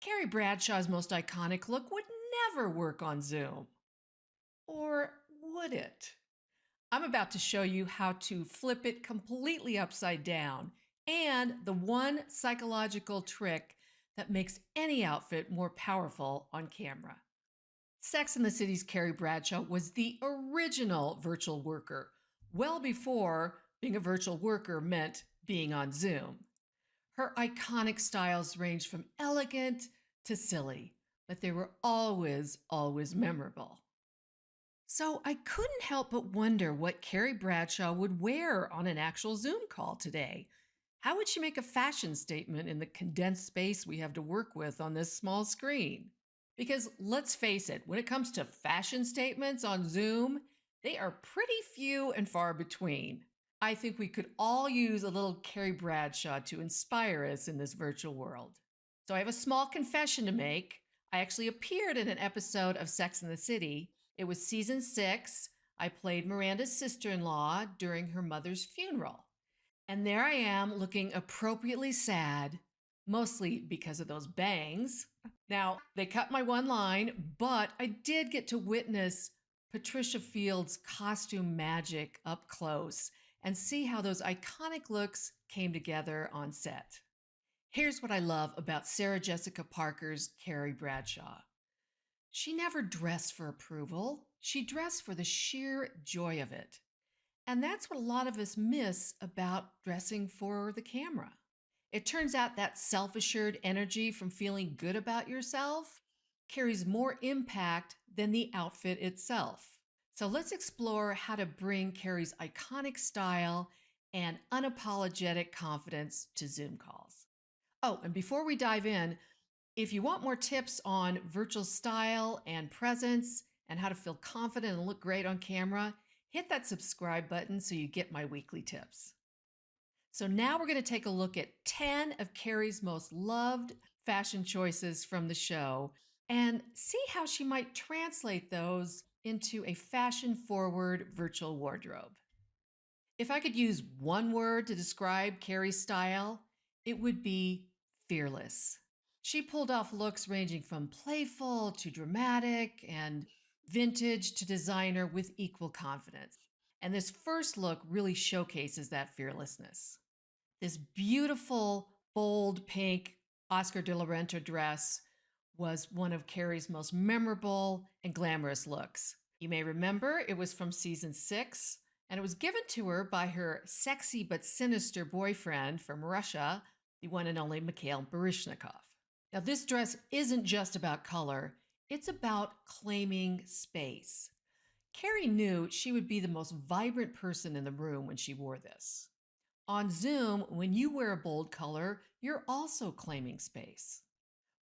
Carrie Bradshaw's most iconic look would never work on Zoom. Or would it? I'm about to show you how to flip it completely upside down and the one psychological trick that makes any outfit more powerful on camera. Sex and the City's Carrie Bradshaw was the original virtual worker, well before being a virtual worker meant being on Zoom. Her iconic styles ranged from elegant to silly, but they were always memorable. So I couldn't help but wonder what Carrie Bradshaw would wear on an actual Zoom call today. How would she make a fashion statement in the condensed space we have to work with on this small screen? Because let's face it, when it comes to fashion statements on Zoom, they are pretty few and far between. I think we could all use a little Carrie Bradshaw to inspire us in this virtual world. So I have a small confession to make. I actually appeared in an episode of Sex and the City. It was season 6. I played Miranda's sister-in-law during her mother's funeral. And there I am looking appropriately sad, mostly because of those bangs. Now, they cut my one line, but I did get to witness Patricia Field's costume magic up close and see how those iconic looks came together on set. Here's what I love about Sarah Jessica Parker's Carrie Bradshaw. She never dressed for approval. She dressed for the sheer joy of it. And that's what a lot of us miss about dressing for the camera. It turns out that self-assured energy from feeling good about yourself carries more impact than the outfit itself. So let's explore how to bring Carrie's iconic style and unapologetic confidence to Zoom calls. Oh, and before we dive in, if you want more tips on virtual style and presence and how to feel confident and look great on camera, hit that subscribe button so you get my weekly tips. So now we're going to take a look at 10 of Carrie's most loved fashion choices from the show and see how she might translate those into a fashion-forward virtual wardrobe. If I could use one word to describe Carrie's style, it would be fearless. She pulled off looks ranging from playful to dramatic and vintage to designer with equal confidence. And this first look really showcases that fearlessness. This beautiful, bold pink Oscar de la Renta dress was one of Carrie's most memorable and glamorous looks. You may remember it was from season 6, and it was given to her by her sexy but sinister boyfriend from Russia, the one and only Mikhail Baryshnikov. Now, this dress isn't just about color, it's about claiming space. Carrie knew she would be the most vibrant person in the room when she wore this. On Zoom, when you wear a bold color, you're also claiming space.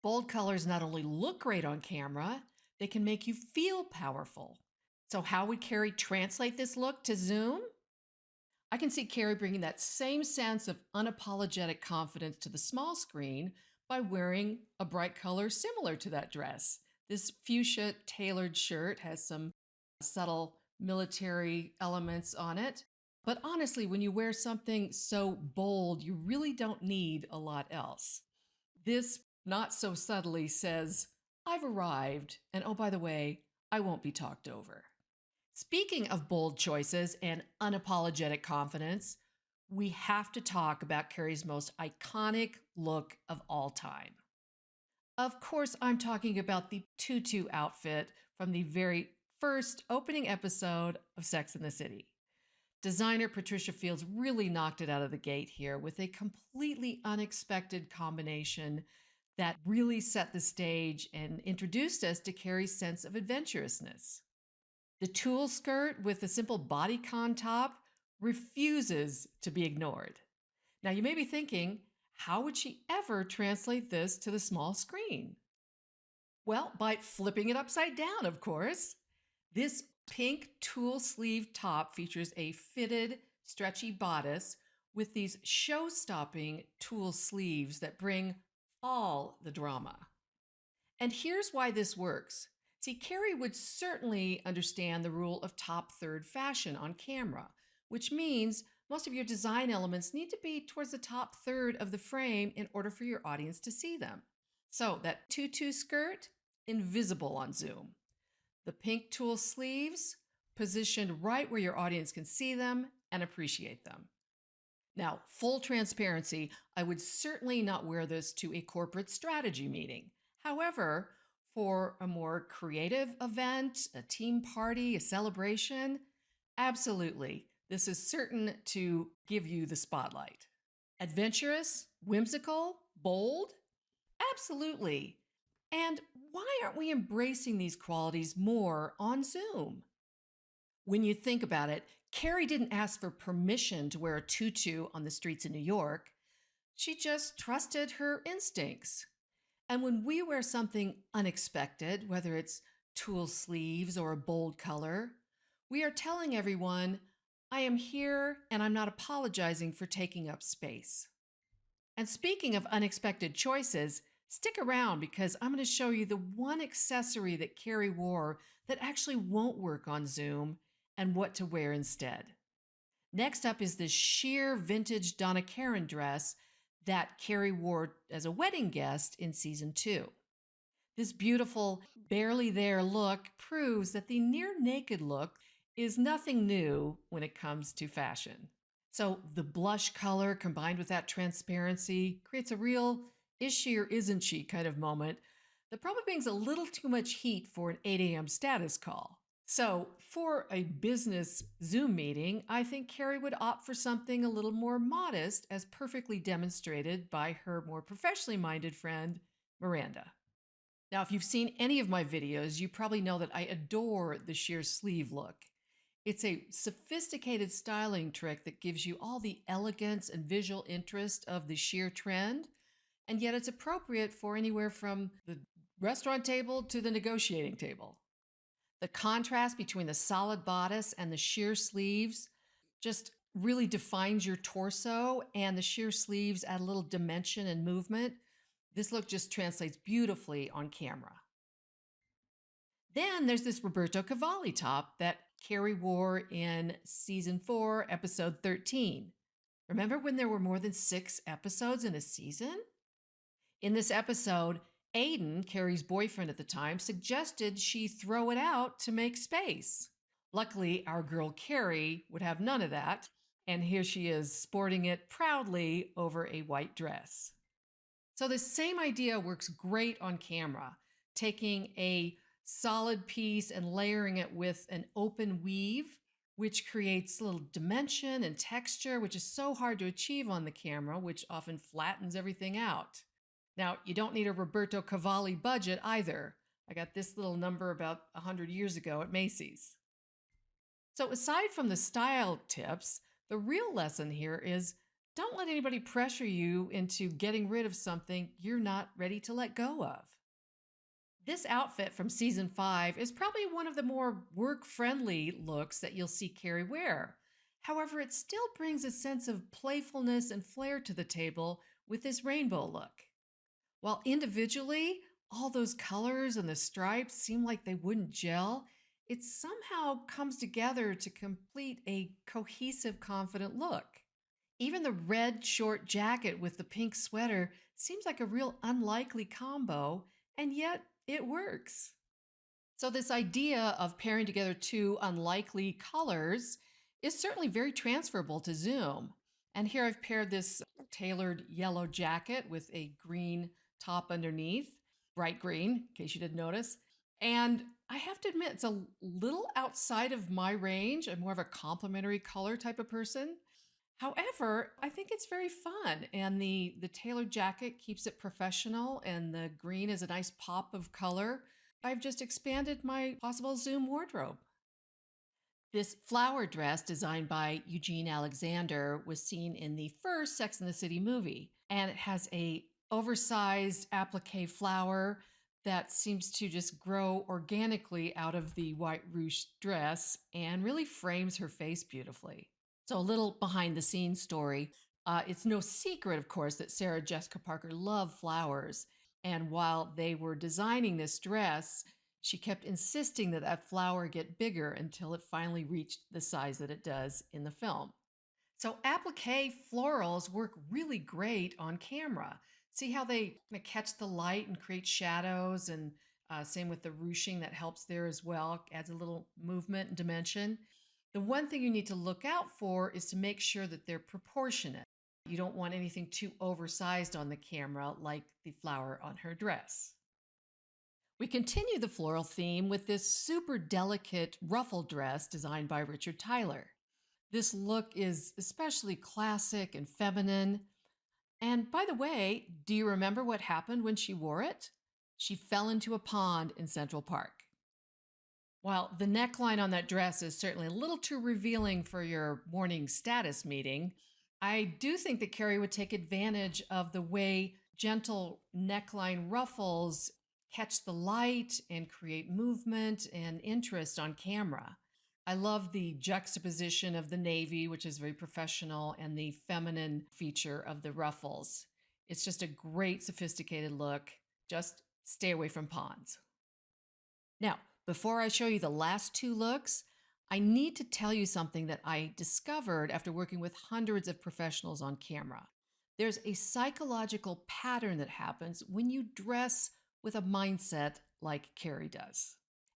Bold colors not only look great on camera, they can make you feel powerful. So how would Carrie translate this look to Zoom? I can see Carrie bringing that same sense of unapologetic confidence to the small screen by wearing a bright color similar to that dress. This fuchsia tailored shirt has some subtle military elements on it. But honestly, when you wear something so bold, you really don't need a lot else. This not so subtly says, I've arrived, and oh, by the way, I won't be talked over. Speaking of bold choices and unapologetic confidence, we have to talk about Carrie's most iconic look of all time. Of course, I'm talking about the tutu outfit from the very first opening episode of Sex and the City. Designer Patricia Fields really knocked it out of the gate here with a completely unexpected combination that really set the stage and introduced us to Carrie's sense of adventurousness. The tulle skirt with a simple bodycon top refuses to be ignored. Now you may be thinking, how would she ever translate this to the small screen? Well, by flipping it upside down, of course. This pink tulle sleeve top features a fitted, stretchy bodice with these show-stopping tulle sleeves that bring all the drama. And here's why this works. See, Carrie would certainly understand the rule of top third fashion on camera, which means most of your design elements need to be towards the top third of the frame in order for your audience to see them. So that tutu skirt, invisible on Zoom. The pink tulle sleeves, positioned right where your audience can see them and appreciate them. Now, full transparency, I would certainly not wear this to a corporate strategy meeting. However, for a more creative event, a team party, a celebration, absolutely, this is certain to give you the spotlight. Adventurous, whimsical, bold? Absolutely. And why aren't we embracing these qualities more on Zoom? When you think about it, Carrie didn't ask for permission to wear a tutu on the streets of New York. She just trusted her instincts. And when we wear something unexpected, whether it's tulle sleeves or a bold color, we are telling everyone, I am here and I'm not apologizing for taking up space. And speaking of unexpected choices, stick around because I'm going to show you the one accessory that Carrie wore that actually won't work on Zoom and what to wear instead. Next up is this sheer vintage Donna Karan dress that Carrie wore as a wedding guest in season 2. This beautiful, barely there look proves that the near naked look is nothing new when it comes to fashion. So the blush color combined with that transparency creates a real is she or isn't she kind of moment that probably brings a little too much heat for an 8 a.m. status call. So for a business Zoom meeting, I think Carrie would opt for something a little more modest, as perfectly demonstrated by her more professionally minded friend, Miranda. Now, if you've seen any of my videos, you probably know that I adore the sheer sleeve look. It's a sophisticated styling trick that gives you all the elegance and visual interest of the sheer trend, and yet it's appropriate for anywhere from the restaurant table to the negotiating table. The contrast between the solid bodice and the sheer sleeves just really defines your torso, and the sheer sleeves add a little dimension and movement. This look just translates beautifully on camera. Then there's this Roberto Cavalli top that Carrie wore in season 4, episode 13. Remember when there were more than 6 episodes in a season? In this episode, Aiden, Carrie's boyfriend at the time, suggested she throw it out to make space. Luckily, our girl Carrie would have none of that, and here she is sporting it proudly over a white dress. So this same idea works great on camera, taking a solid piece and layering it with an open weave, which creates a little dimension and texture, which is so hard to achieve on the camera, which often flattens everything out. Now, you don't need a Roberto Cavalli budget either. I got this little number about 100 years ago at Macy's. So aside from the style tips, the real lesson here is don't let anybody pressure you into getting rid of something you're not ready to let go of. This outfit from season 5 is probably one of the more work-friendly looks that you'll see Carrie wear. However, it still brings a sense of playfulness and flair to the table with this rainbow look. While individually, all those colors and the stripes seem like they wouldn't gel, it somehow comes together to complete a cohesive, confident look. Even the red short jacket with the pink sweater seems like a real unlikely combo, and yet it works. So this idea of pairing together 2 unlikely colors is certainly very transferable to Zoom. And here I've paired this tailored yellow jacket with a green top underneath, bright green, in case you didn't notice. And I have to admit, it's a little outside of my range. I'm more of a complementary color type of person. However, I think it's very fun, and the tailored jacket keeps it professional, and the green is a nice pop of color. I've just expanded my possible Zoom wardrobe. This flower dress designed by Eugene Alexander was seen in the first Sex and the City movie, and it has a oversized applique flower that seems to just grow organically out of the white ruche dress and really frames her face beautifully. So a little behind the scenes story. It's no secret, of course, that Sarah Jessica Parker loved flowers. And while they were designing this dress, she kept insisting that that flower get bigger until it finally reached the size that it does in the film. So applique florals work really great on camera. See how they kind of catch the light and create shadows, and same with the ruching that helps there as well, adds a little movement and dimension. The one thing you need to look out for is to make sure that they're proportionate. You don't want anything too oversized on the camera, like the flower on her dress. We continue the floral theme with this super delicate ruffle dress designed by Richard Tyler. This look is especially classic and feminine. And by the way, do you remember what happened when she wore it? She fell into a pond in Central Park. While the neckline on that dress is certainly a little too revealing for your morning status meeting, I do think that Carrie would take advantage of the way gentle neckline ruffles catch the light and create movement and interest on camera. I love the juxtaposition of the navy, which is very professional, and the feminine feature of the ruffles. It's just a great, sophisticated look. Just stay away from ponds. Now, before I show you the last two looks, I need to tell you something that I discovered after working with hundreds of professionals on camera. There's a psychological pattern that happens when you dress with a mindset like Carrie does.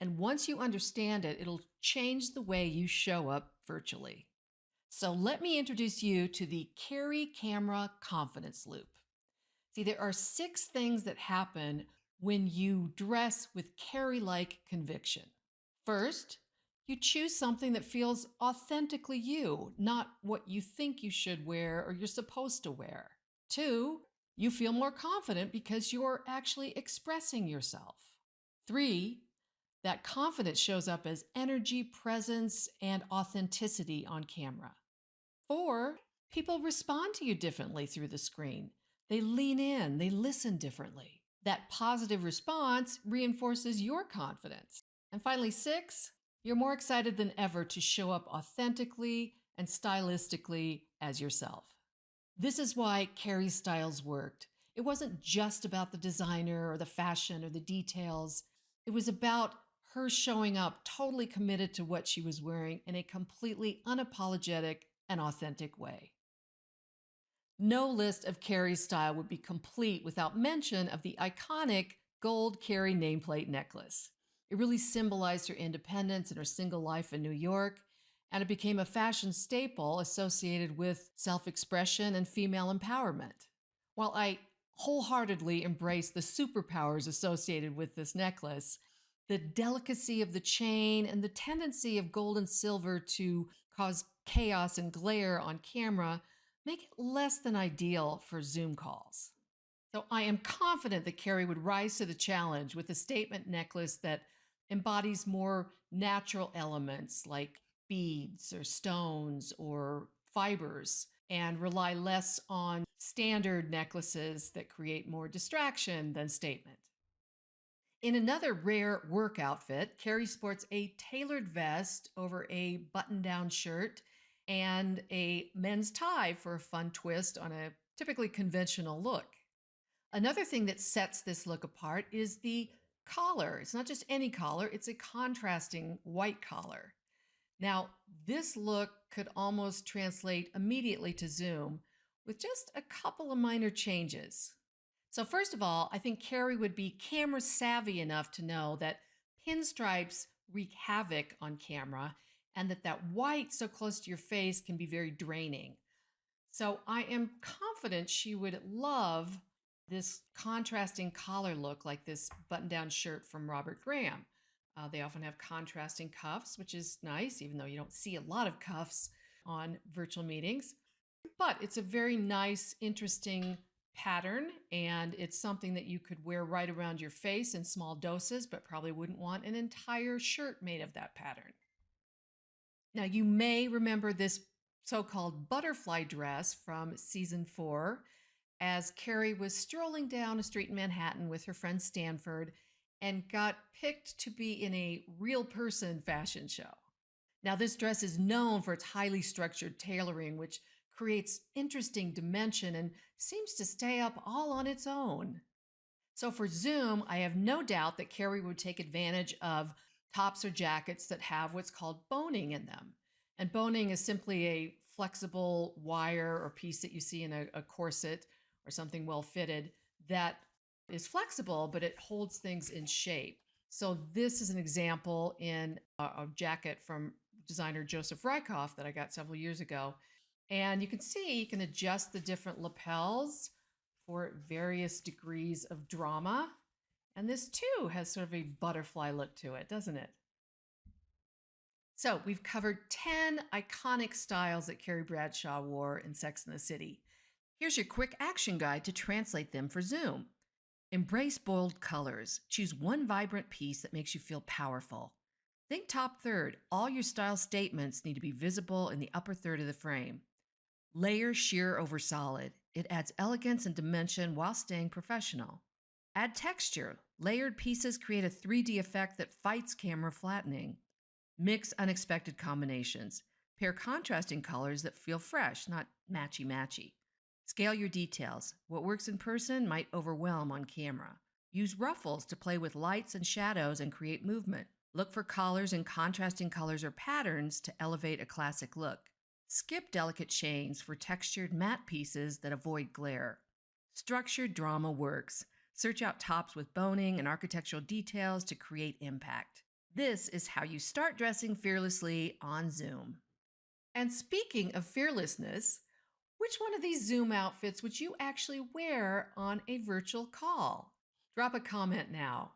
And once you understand it, it'll change the way you show up virtually. So let me introduce you to the Carrie Camera Confidence Loop. See, there are 6 things that happen when you dress with Carrie-like conviction. First, you choose something that feels authentically you, not what you think you should wear or you're supposed to wear. 2, you feel more confident because you're actually expressing yourself. 3, that confidence shows up as energy, presence, and authenticity on camera. 4, people respond to you differently through the screen. They lean in, they listen differently. That positive response reinforces your confidence. And finally, 6, you're more excited than ever to show up authentically and stylistically as yourself. This is why Carrie's styles worked. It wasn't just about the designer or the fashion or the details. It was about her showing up totally committed to what she was wearing in a completely unapologetic and authentic way. No list of Carrie's style would be complete without mention of the iconic gold Carrie nameplate necklace. It really symbolized her independence and her single life in New York, and it became a fashion staple associated with self-expression and female empowerment. While I wholeheartedly embrace the superpowers associated with this necklace, the delicacy of the chain and the tendency of gold and silver to cause chaos and glare on camera make it less than ideal for Zoom calls. So I am confident that Carrie would rise to the challenge with a statement necklace that embodies more natural elements like beads or stones or fibers, and rely less on standard necklaces that create more distraction than statement. In another rare work outfit, Carrie sports a tailored vest over a button-down shirt and a men's tie for a fun twist on a typically conventional look. Another thing that sets this look apart is the collar. It's not just any collar, it's a contrasting white collar. Now, this look could almost translate immediately to Zoom with just a couple of minor changes. So first of all, I think Carrie would be camera savvy enough to know that pinstripes wreak havoc on camera and that white so close to your face can be very draining. So I am confident she would love this contrasting collar look like this button-down shirt from Robert Graham. They often have contrasting cuffs, which is nice, even though you don't see a lot of cuffs on virtual meetings. But it's a very nice, interesting pattern, and it's something that you could wear right around your face in small doses, but probably wouldn't want an entire shirt made of that pattern. Now, you may remember this so-called butterfly dress from season 4, as Carrie was strolling down a street in Manhattan with her friend Stanford and got picked to be in a real person fashion show. Now, this dress is known for its highly structured tailoring, which creates interesting dimension and seems to stay up all on its own. So for Zoom, I have no doubt that Carrie would take advantage of tops or jackets that have what's called boning in them. And boning is simply a flexible wire or piece that you see in a corset or something well fitted that is flexible, but it holds things in shape. So this is an example in a jacket from designer Joseph Rykoff that I got several years ago. And you can see you can adjust the different lapels for various degrees of drama. And this too has sort of a butterfly look to it, doesn't it? So we've covered 10 iconic styles that Carrie Bradshaw wore in Sex and the City. Here's your quick action guide to translate them for Zoom. Embrace bold colors. Choose one vibrant piece that makes you feel powerful. Think top third. All your style statements need to be visible in the upper third of the frame. Layer sheer over solid. It adds elegance and dimension while staying professional. Add texture. Layered pieces create a 3D effect that fights camera flattening. Mix unexpected combinations. Pair contrasting colors that feel fresh, not matchy-matchy. Scale your details. What works in person might overwhelm on camera. Use ruffles to play with lights and shadows and create movement. Look for collars in contrasting colors or patterns to elevate a classic look. Skip delicate chains for textured matte pieces that avoid glare. Structured drama works. Search out tops with boning and architectural details to create impact. This is how you start dressing fearlessly on Zoom. And speaking of fearlessness, which one of these Zoom outfits would you actually wear on a virtual call? Drop a comment now.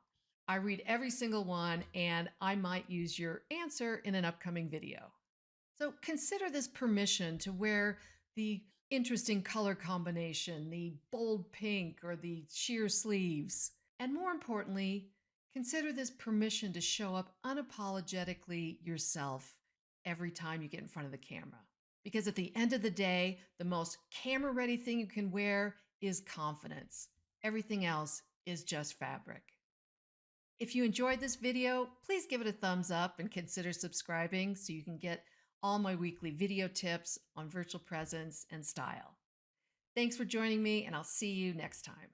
I read every single one, and I might use your answer in an upcoming video. So consider this permission to wear the interesting color combination, the bold pink or the sheer sleeves. And more importantly, consider this permission to show up unapologetically yourself every time you get in front of the camera. Because at the end of the day, the most camera-ready thing you can wear is confidence. Everything else is just fabric. If you enjoyed this video, please give it a thumbs up and consider subscribing so you can get all my weekly video tips on virtual presence and style. Thanks for joining me, and I'll see you next time.